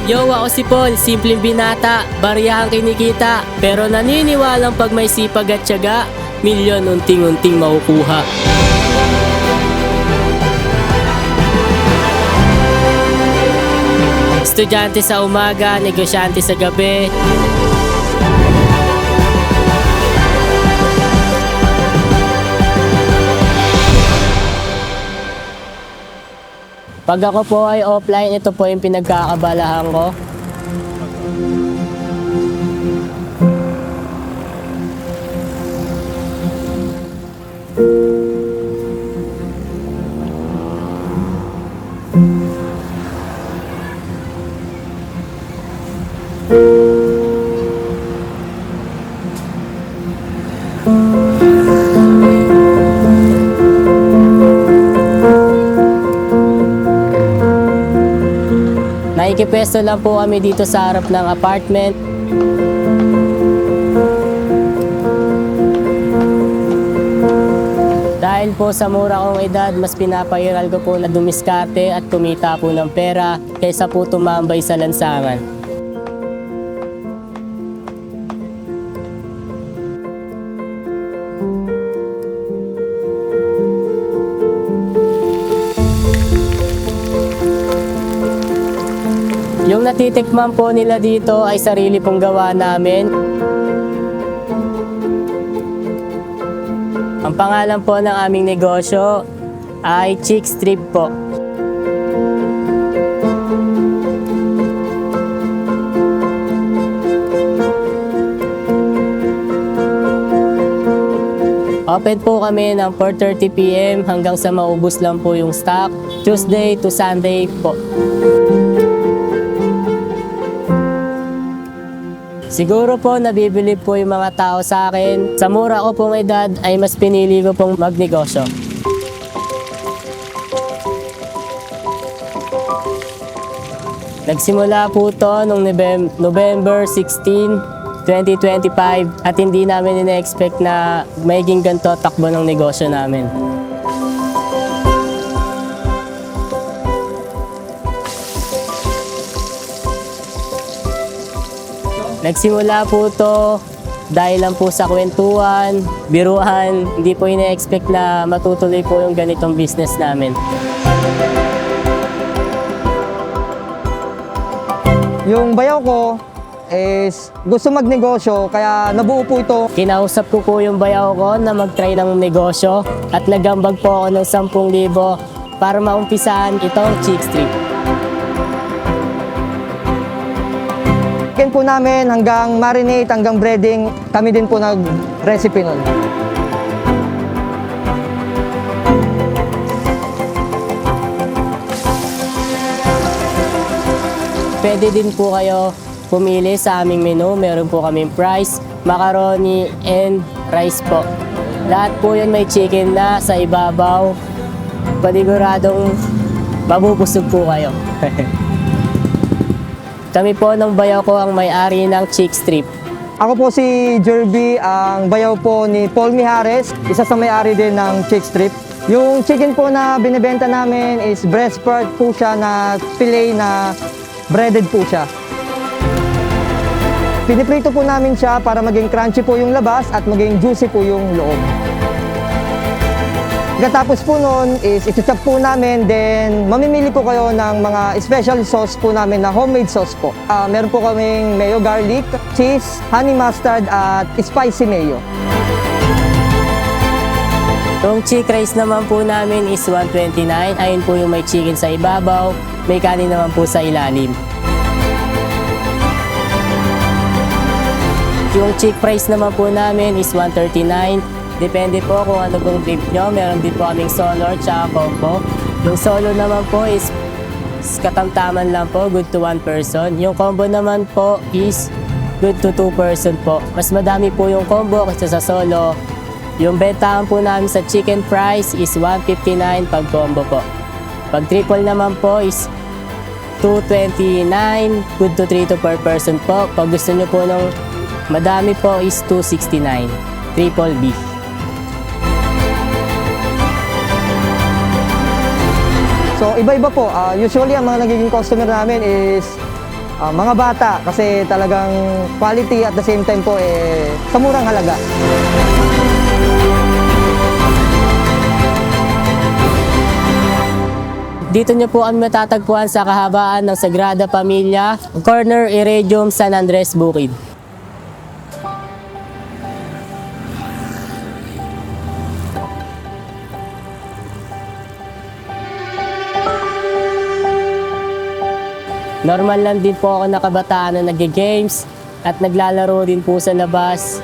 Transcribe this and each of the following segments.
Yo, ako si Paul, simpleng binata, bariyahang kinikita, pero naniniwalang pag may sipag at tiyaga, milyon unting-unting makukuha. Estudyante sa umaga, negosyante sa gabi. Pag ako po ay offline, ito po yung pinagkakabalahan ko. Nakikipesto lang po kami dito sa harap ng apartment. Dahil po sa mura kong edad, mas pinapahiral ko po na dumiskarte at kumita po ng pera kaysa po tumambay sa lansangan. Yung natitikman po nila dito ay sarili pong gawa namin. Ang pangalan po ng aming negosyo ay Chick Strip po. Open po kami ng 4:30 PM hanggang sa maubos lang po yung stock, Tuesday to Sunday po. Siguro po nabibili po yung mga tao sa akin. Sa mura ko pong edad ay mas pinili ko pong magnegosyo. Nagsimula po to noong November 16, 2025 at hindi namin ina-expect na magiging ganito takbo ng negosyo namin. Nagsimula po to dahil lang po sa kwentuhan, biruan, hindi po ina-expect na matutuloy po yung ganitong business namin. Yung bayaw ko is gusto magnegosyo kaya nabuo po ito. Kinausap ko po yung bayaw ko na mag-try ng negosyo at nagambag po ako ng 10,000 para maumpisahan itong Chick Strip. Chicken po namin hanggang marinate, hanggang breading, kami din po nag-recipe nun. Pwede din po kayo pumili sa aming menu. Meron po kaming fries, macaroni, and rice po. Lahat po yun may chicken na sa ibabaw. Paniguradong mabubusog po kayo. Kami po ng bayaw ko ang may-ari ng Chick Strip. Ako po si Jerby, ang bayaw po ni Paul Mijares, isa sa may-ari din ng Chick Strip. Yung chicken po na binibenta namin is breast part po siya na fillet na breaded po siya. Piniprito po namin siya para maging crunchy po yung labas at maging juicy po yung loob. Pagkatapos po nun is iti-chop po namin, then mamimili po kayo ng mga special sauce po namin na homemade sauce po. Meron po kaming mayo garlic, cheese, honey mustard at spicy mayo. Yung chick rice naman po namin is 129. Ayun po yung may chicken sa ibabaw, may kanin naman po sa ilalim. Yung chick fries naman po namin is 139. Depende po kung ano pong trip nyo. Meron din po kaming solo at combo. Yung solo naman po is katamtaman lang po, good to 1 person. Yung combo naman po is good to 2 person po. Mas madami po yung combo kaysa sa solo. Yung bentahan po namin sa chicken fries is 159 pag combo po. Pag triple naman po is 229, good to 3 to per person po. Pag gusto nyo po ng madami po is 269, triple beef. So iba-iba po. Usually ang mga nagiging customer namin is mga bata kasi talagang quality at the same time po sa murang halaga. Dito nyo po kami matatagpuan sa kahabaan ng Sagrada Familia, corner Iridium, San Andres, Bukid. Normal lang din po ako na kabataan na nag-games at naglalaro din po sa labas.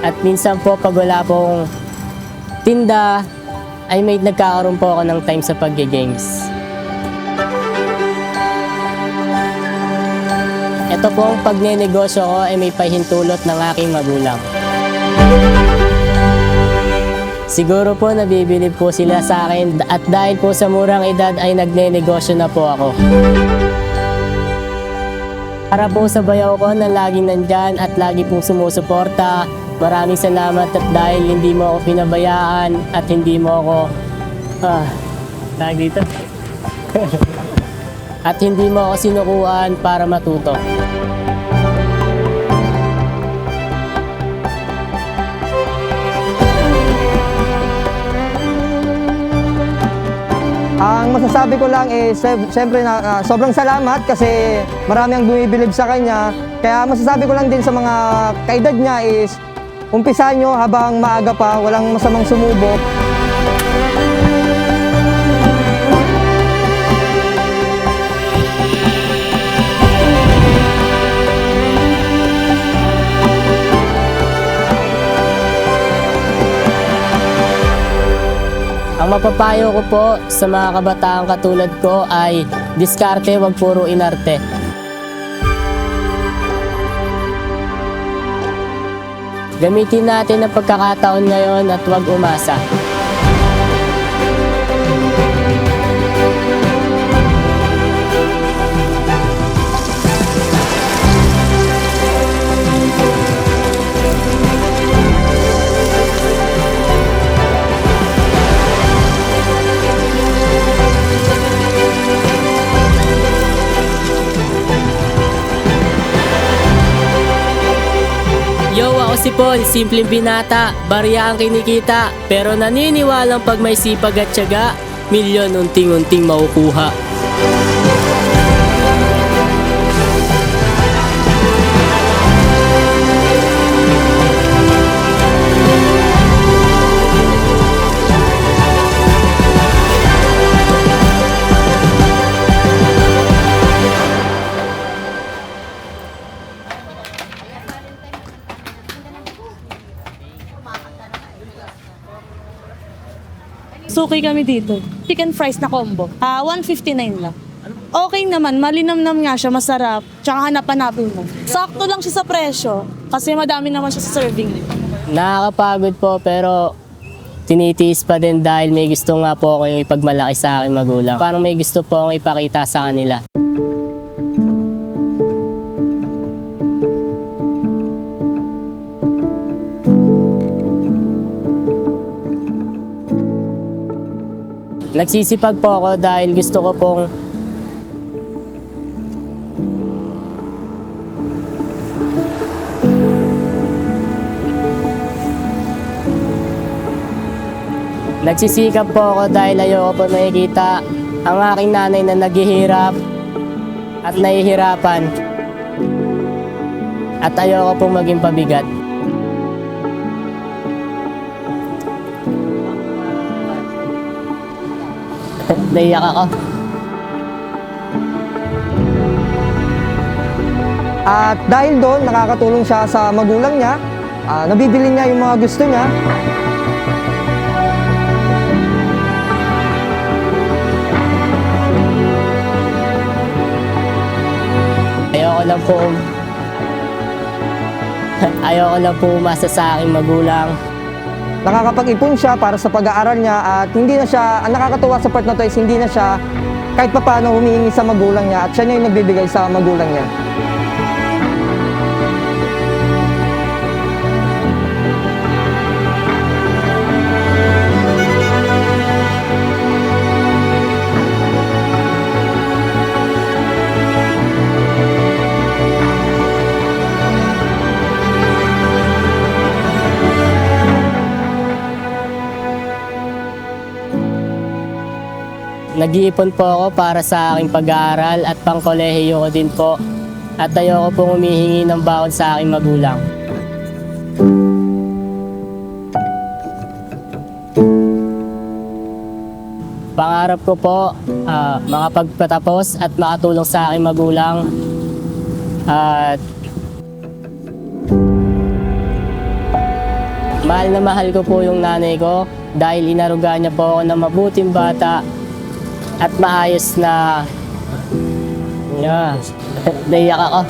At minsan po pag wala pong tinda, ay may nagkakaroon po ako ng time sa pag-games. Ito pong pagnenegosyo ko ay may pahintulot ng aking magulang. Siguro po nabibilib po sila sa akin at dahil po sa murang edad ay nagnenegosyo na po ako. Para po sa bayaw ko na laging nandyan at lagi pong sumusuporta, maraming salamat at dahil hindi mo ako pinabayaan at hindi mo ako tawag dito at hindi mo ako sinukuan para matuto. Ang masasabi ko lang siyempre na sobrang salamat kasi marami ang bumibilib sa kanya. Kaya masasabi ko lang din sa mga kaedad niya umpisahan nyo habang maaga pa, walang masamang sumubok. Ang mapapayo ko po sa mga kabataan katulad ko ay diskarte, wag puro inarte. Gamitin natin ang pagkakataon ngayon at wag umasa. Yo, ako si Paul, simpleng binata, barya ang kinikita, pero naniniwalang pag may sipag at tiyaga, milyon unting-unting makukuha. Suki kami dito. Chicken fries na combo. 159 lang. Okay naman, malinamnam nga siya, masarap. Tsaka hanap-hanapin mo. Sakto lang siya sa presyo kasi madami naman siya sa serving. Nakakapagod po pero tinitiis pa din dahil may gusto nga po ako yung ipagmalaki sa aking magulang. Parang may gusto po akong ipakita sa kanila. Nagsisipag po ako dahil gusto ko pong nagsisikap po ako dahil ayoko po nakikita ang aking nanay na naghihirap at nahihirapan at ayoko pong maging pabigat. Naiyak ako. At dahil doon, nakakatulong siya sa magulang niya, nabibili niya yung mga gusto niya. Ayoko lang po umasa sa aking magulang. Nakakapag-ipon siya para sa pag-aaral niya at hindi na siya, ang nakakatuwa sa part na to is hindi na siya kahit papaano humihingi sa magulang niya at siya na yung nagbibigay sa magulang niya. nag-iipon po ako para sa aking pag-aaral at pangkolehiyo ko din po. At ayoko pong humihingi ng baon sa aking magulang. Pangarap ko po, makapagpatapos at makatulong sa aking magulang. At mahal ko po yung nanay ko dahil inaruga niya po ako ng mabuting bata at maayos na... Naiyak ako.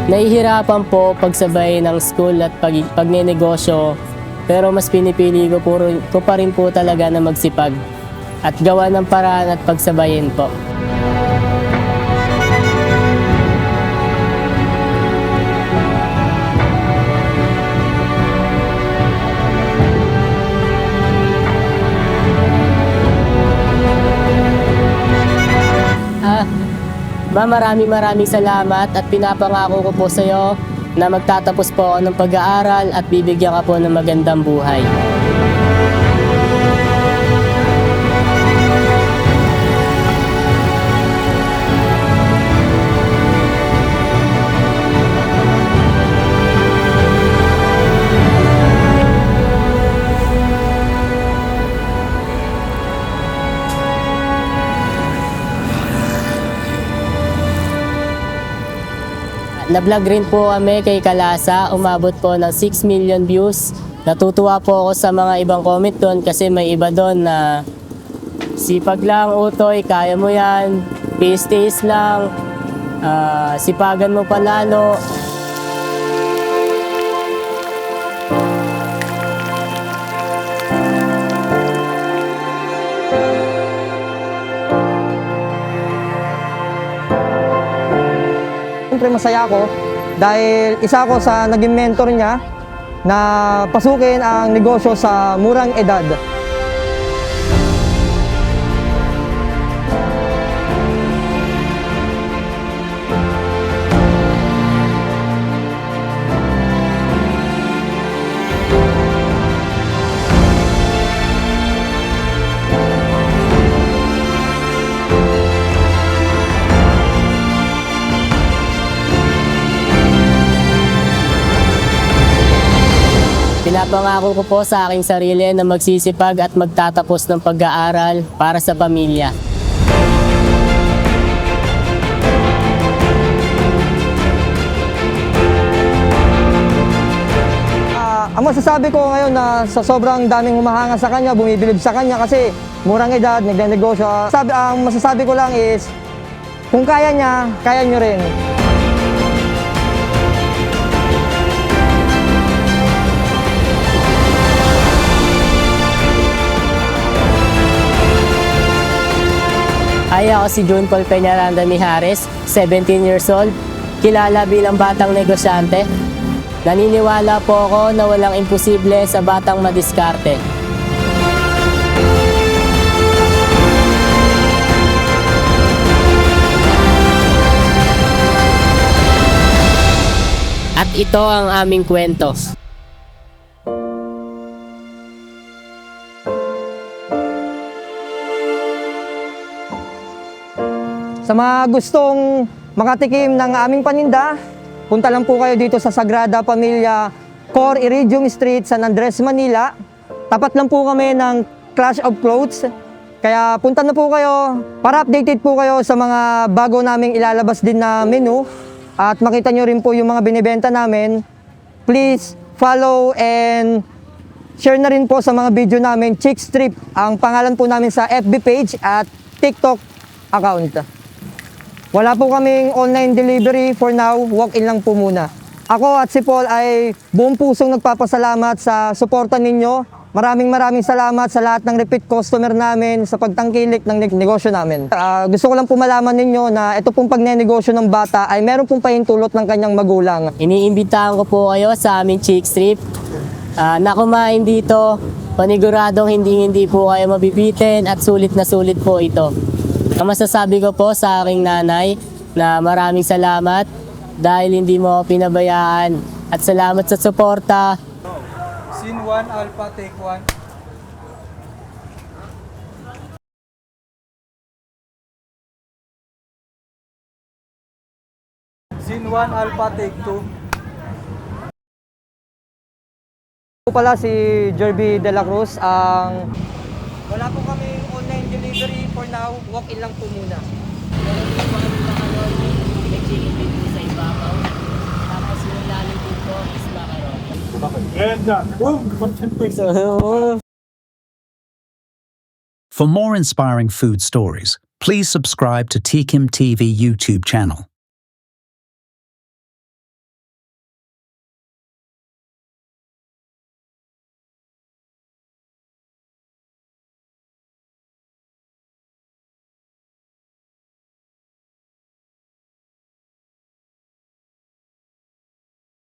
Nahihirapan po pagsabay ng school at pagnenegosyo, pero mas pinipili ko pa rin po talaga na magsipag at gawa ng paraan at pagsabayin po. Maraming salamat at pinapangako ko po sa iyo na magtatapos po ako ng pag-aaral at bibigyan ka po ng magandang buhay. Na-vlog rin po kami kay Kalasa, umabot po ng 6 million views. Natutuwa po ako sa mga ibang comment doon kasi may iba doon na sipag lang, utoy, kaya mo yan, pace lang, sipagan mo palalo. Siyempre masaya ako dahil isa ako sa naging mentor niya na pasukin ang negosyo sa murang edad. Pinapangako ko po sa aking sarili na magsisipag at magtatapos ng pag-aaral para sa pamilya. Ang masasabi ko ngayon na sa sobrang daming humahanga sa kanya, bumibilib sa kanya kasi murang edad, nagnenegosyo. Ang masasabi ko lang is, kung kaya niya, kaya niyo rin. Ay, ako si June Paul Peñaranda Mijares, 17 years old, kilala bilang batang negosyante. Naniniwala po ako na walang imposible sa batang madiskarte. At ito ang aming kwento. Sa mga gustong makatikim ng aming paninda, punta lang po kayo dito sa Sagrada Familia, Cor Iridium Street, San Andres, Manila. Tapat lang po kami ng Clash of Clothes. Kaya punta na po kayo para updated po kayo sa mga bago naming ilalabas din na menu. At makita nyo rin po yung mga binibenta namin. Please follow and share na rin po sa mga video namin. Chicks Trip ang pangalan po namin sa FB page at TikTok account. Wala po kaming online delivery for now, walk-in lang po muna. Ako at si Paul ay buong pusong nagpapasalamat sa suporta ninyo. Maraming salamat sa lahat ng repeat customer namin sa pagtangkilik ng negosyo namin. Gusto ko lang po malaman ninyo na ito pong pagnenegosyo ng bata ay meron pong pahintulot ng kanyang magulang. Iniimbitahan ko po kayo sa aming Chicks Trip na kumain dito Paniguradong hindi po kayo mabibitin at sulit na sulit po ito. Ang masasabi ko po sa aking nanay na maraming salamat dahil hindi mo ako pinabayaan at salamat sa suporta. Scene 1, Alpha, take 1. Scene 1, Alpha, take 2. Po pala si Jerby De La Cruz. Wala po kami online delivery for now. Walk-in lang po muna. Meron din po kami macaroni, may chicken dito sa ibabaw. Tapos yung ilalim dito is macaroni. For more inspiring food stories, please subscribe to Tikim TV YouTube channel.